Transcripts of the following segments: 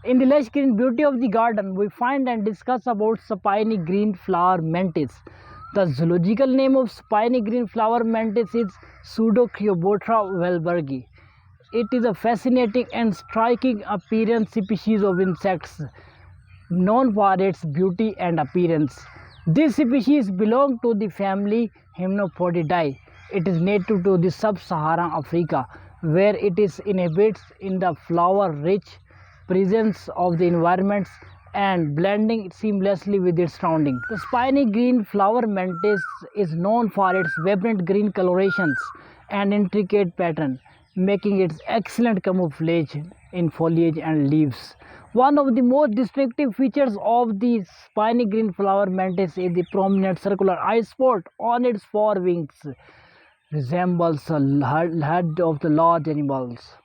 In the lush green beauty of the garden, we find and discuss about spiny green flower mantis. The zoological name of spiny green flower mantis is Pseudocreobotra wahlbergi. It is a fascinating and striking appearance species of insects known for its beauty and appearance. This species belongs to the family Hymenopodidae. It is native to the sub-Saharan Africa, where it is inhabits in the flower-rich presence of the environments and blending seamlessly with its surrounding. The spiny green flower mantis is known for its vibrant green colorations and intricate pattern, making it excellent camouflage in foliage and leaves. One of the most distinctive features of the spiny green flower mantis is the prominent circular eye spot on its forewings, resembles the head of the large animals.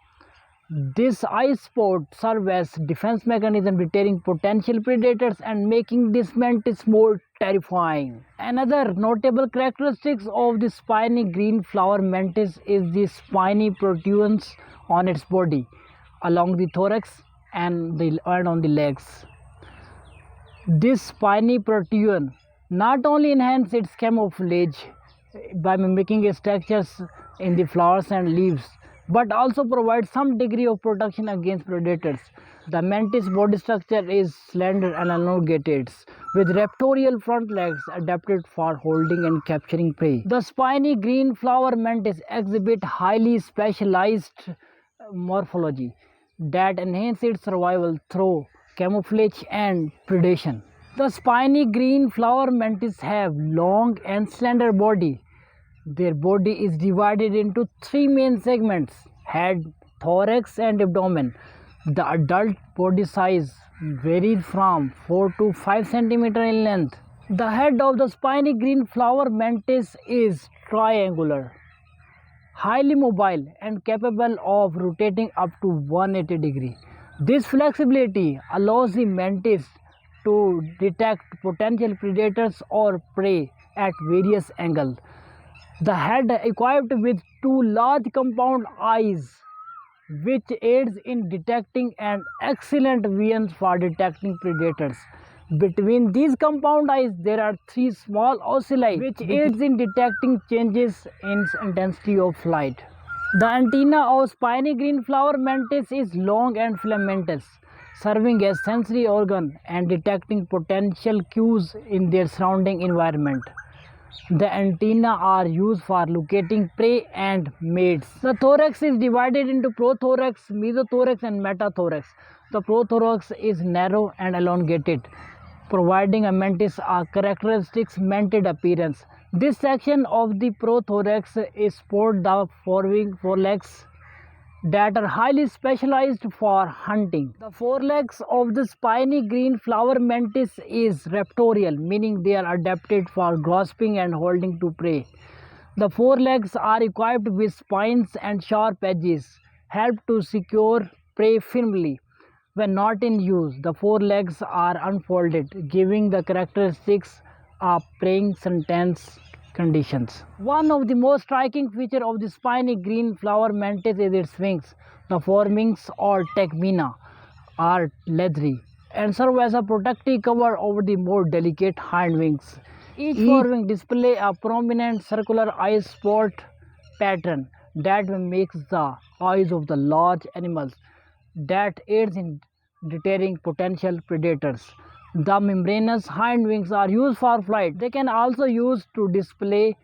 This eye spot serves as defense mechanism deterring potential predators and making this mantis more terrifying. Another notable characteristics of the spiny green flower mantis is the spiny protrusions on its body, along the thorax and on the legs. This spiny protrusion not only enhances its camouflage by mimicking its structures in the flowers and leaves, but also provides some degree of protection against predators. The mantis body structure is slender and elongated, with raptorial front legs adapted for holding and capturing prey. The spiny green flower mantis exhibit highly specialized morphology that enhance its survival through camouflage and predation. The spiny green flower mantis have long and slender body. Their body is divided into three main segments: head, thorax, and abdomen. The adult body size varies from 4 to 5 cm in length. The head of the spiny green flower mantis is triangular, highly mobile, and capable of rotating up to 180 degrees. This flexibility allows the mantis to detect potential predators or prey at various angles. The head equipped with two large compound eyes, which aids in detecting and excellent vision for detecting predators. Between these compound eyes, there are three small ocelli, which aids in detecting changes in intensity of light. The antenna of spiny green flower mantis is long and filamentous, serving as sensory organ and detecting potential cues in their surrounding environment. The antennae are used for locating prey and mates. The thorax is divided into prothorax, mesothorax, and metathorax. The prothorax is narrow and elongated, providing a mantis a characteristic manted appearance. This section of the prothorax is sport the forelegs that are highly specialized for hunting. The forelegs of the spiny green flower mantis is raptorial, meaning they are adapted for grasping and holding to prey. The forelegs are equipped with spines and sharp edges, help to secure prey firmly. When not in use, the forelegs are unfolded, giving the characteristics of praying sentence conditions. One of the most striking features of the spiny green flower mantis is its wings. The forewings or tegmina are leathery and serve as a protective cover over the more delicate hind wings. Each forewing displays a prominent circular eye spot pattern that mimics the eyes of the large animals that aids in deterring potential predators. The membranous hind wings are used for flight. They can also use to display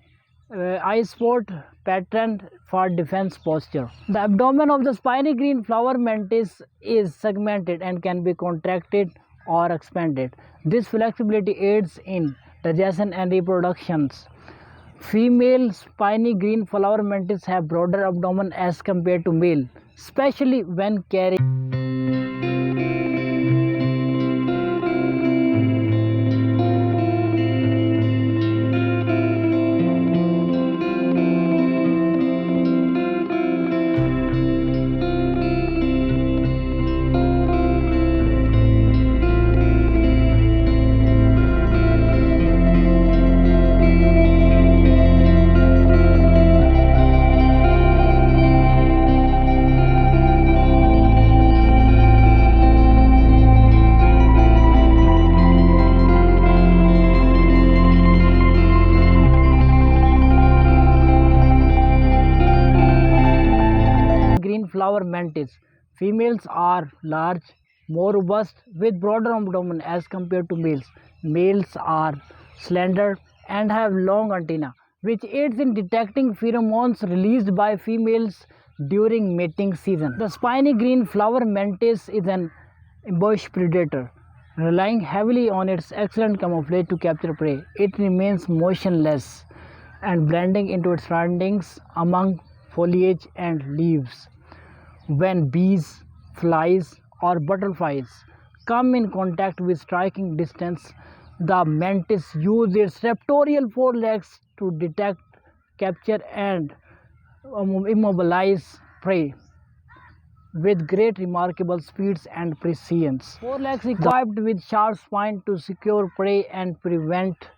eye spot pattern for defense posture. The abdomen of the spiny green flower mantis is segmented and can be contracted or expanded. This flexibility aids in digestion and reproductions. Female spiny green flower mantis have broader abdomen as compared to male, especially when carrying. flower mantis. Females are large, more robust, with broader abdomen as compared to males. Males are slender and have long antennae, which aids in detecting pheromones released by females during mating season. The spiny green flower mantis is an ambush predator, relying heavily on its excellent camouflage to capture prey. It remains motionless and blending into its surroundings among foliage and leaves. When bees, flies, or butterflies come in contact with striking distance, the mantis uses its raptorial forelegs to detect, capture, and immobilize prey with great remarkable speeds and precision. Forelegs equipped with sharp spines to secure prey and prevent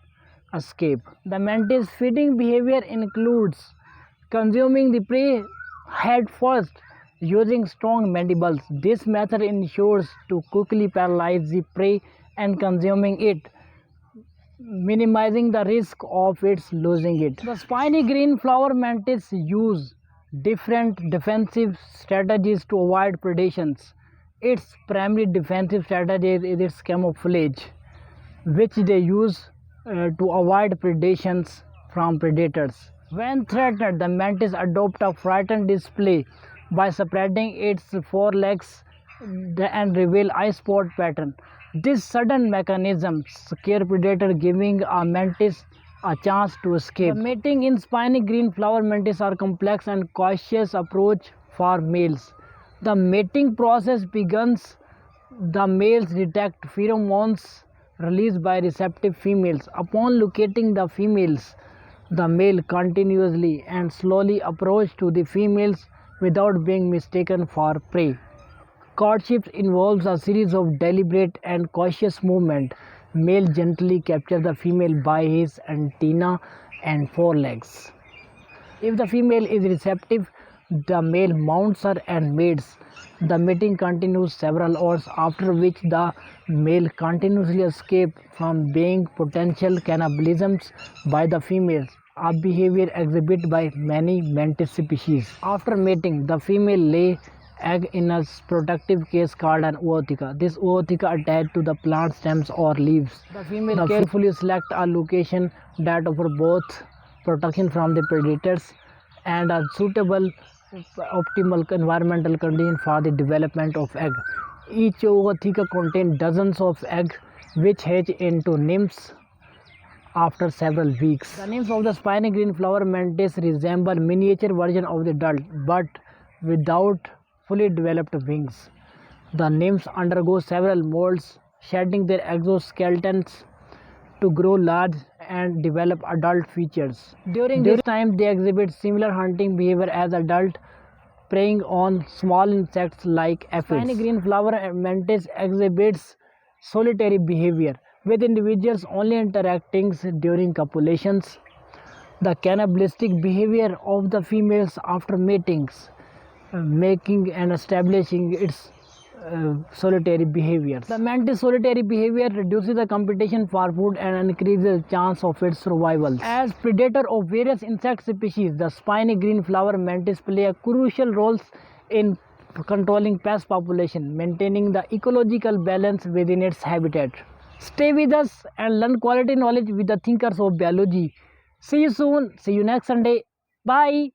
escape. The mantis feeding behavior includes consuming the prey head first using strong mandibles. This method ensures to quickly paralyze the prey and consuming it, minimizing the risk of its losing it. The spiny green flower mantis use different defensive strategies to avoid predations. Its primary defensive strategy is its camouflage, which they use to avoid predations from predators. When threatened, the mantis adopts a frightened display by spreading its forelegs and reveal eye spot pattern. This sudden mechanism scare predator, giving a mantis a chance to escape. The mating in spiny green flower mantis are complex and cautious approach for males. The mating process begins. The males detect pheromones released by receptive females. Upon locating the females, the male continuously and slowly approach to the females without being mistaken for prey. Courtship involves a series of deliberate and cautious movement. Male gently captures the female by his antenna and forelegs. If the female is receptive, the male mounts her and mates. The mating continues several hours, after which the male continuously escapes from being potential cannibalisms by the females, a behavior exhibited by many mantis species. After mating, the female lay egg in a protective case called an ootheca. This ootheca attached to the plant stems or leaves. The female carefully select a location that offers both protection from the predators and a suitable optimal environmental condition for the development of egg. Each ootheca contains dozens of eggs which hatch into nymphs after several weeks. The nymphs of the spiny green flower mantis resemble miniature version of the adult but without fully developed wings. The nymphs undergo several molds, shedding their exoskeletons to grow large and develop adult features. During this time, they exhibit similar hunting behavior as adult, preying on small insects like aphids. Spiny green flower mantis exhibits solitary behavior, with individuals only interacting during copulations. The cannibalistic behavior of the females after matings, making and establishing its solitary behavior. The mantis solitary behavior reduces the competition for food and increases the chance of its survival. As predator of various insect species, the spiny green flower mantis play a crucial role in controlling pest population, maintaining the ecological balance within its habitat. Stay with us and learn quality knowledge with the thinkers of biology. See you soon. See you next Sunday. Bye.